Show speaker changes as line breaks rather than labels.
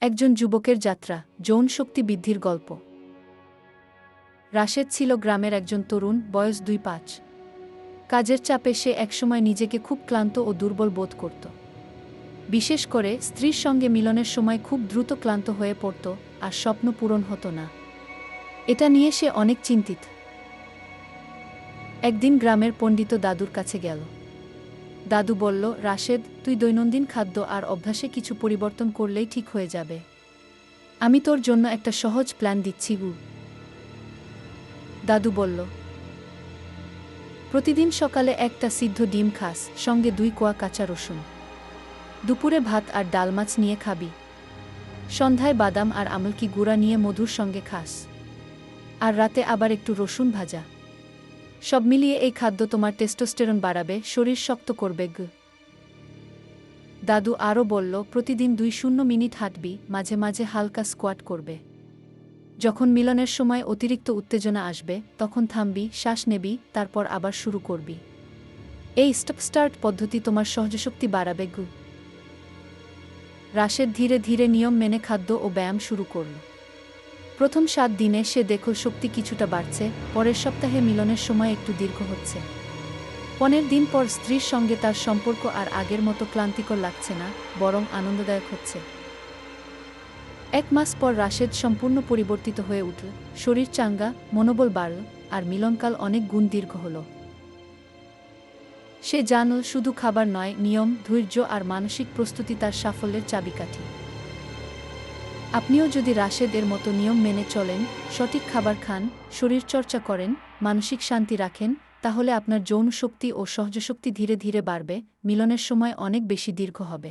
একজন যুবকের যাত্রা, যৌন শক্তি বৃদ্ধির গল্প। রাশেদ ছিল গ্রামের একজন তরুণ, বয়স ২-৫। কাজের চাপে সে একসময় নিজেকে খুব ক্লান্ত ও দুর্বল বোধ করত। বিশেষ করে স্ত্রীর সঙ্গে মিলনের সময় খুব দ্রুত ক্লান্ত হয়ে পড়ত, আর স্বপ্ন পূরণ হতো না। এটা নিয়ে সে অনেক চিন্তিত। একদিন গ্রামের পণ্ডিত দাদুর কাছে গেল। দাদু বলল, রাশেদ, তুই দৈনন্দিন খাদ্য আর অভ্যাসে কিছু পরিবর্তন করলেই ঠিক হয়ে যাবে। আমি তোর জন্য একটা সহজ প্ল্যান দিচ্ছি। দাদু বলল, প্রতিদিন সকালে একটা সিদ্ধ ডিম খাস, সঙ্গে 2 কোয়া কাঁচা রসুন। দুপুরে ভাত আর ডাল মাছ নিয়ে খাবি। সন্ধ্যায় বাদাম আর আমলকি গুঁড়া নিয়ে মধুর সঙ্গে খাস। আর রাতে আবার একটু রসুন ভাজা। সব মিলিয়ে এই খাদ্য তোমার টেস্টোস্টেরন বাড়াবে, শরীর শক্ত করবে। দাদু আরও বলল, প্রতিদিন 2 মিনিট হাঁটবি, মাঝে মাঝে হালকা স্কোয়াট করবে। যখন মিলনের সময় অতিরিক্ত উত্তেজনা আসবে, তখন থামবি, শ্বাস নেবি, তারপর আবার শুরু করবি। এই স্টপ স্টার্ট পদ্ধতি তোমার সহজশক্তি বাড়াবে। রাশেদ ধীরে ধীরে নিয়ম মেনে খাদ্য ও ব্যায়াম শুরু করল। প্রথম 7 দিনে সে দেখল শক্তি কিছুটা বাড়ছে, পরের সপ্তাহে মিলনের সময় একটু দীর্ঘ হচ্ছে। 15 দিন পর স্ত্রীর সঙ্গে তার সম্পর্ক আর আগের মতো ক্লান্তিকর লাগছে না, বরং আনন্দদায়ক হচ্ছে। 1 মাস পর রাশেদ সম্পূর্ণ পরিবর্তিত হয়ে উঠল, শরীর চাঙ্গা, মনোবল বাড়ল, আর মিলনকাল অনেক গুণ দীর্ঘ হল। সে জানল, শুধু খাবার নয়, নিয়ম, ধৈর্য আর মানসিক প্রস্তুতি তার সাফল্যের চাবিকাঠি। আপনিও যদি রাশেদের মতো নিয়ম মেনে চলেন, সঠিক খাবার খান, শরীরচর্চা করেন, মানসিক শান্তি রাখেন, তাহলে আপনার যৌন শক্তি ও সহজশক্তি ধীরে ধীরে বাড়বে, মিলনের সময় অনেক বেশি দীর্ঘ হবে।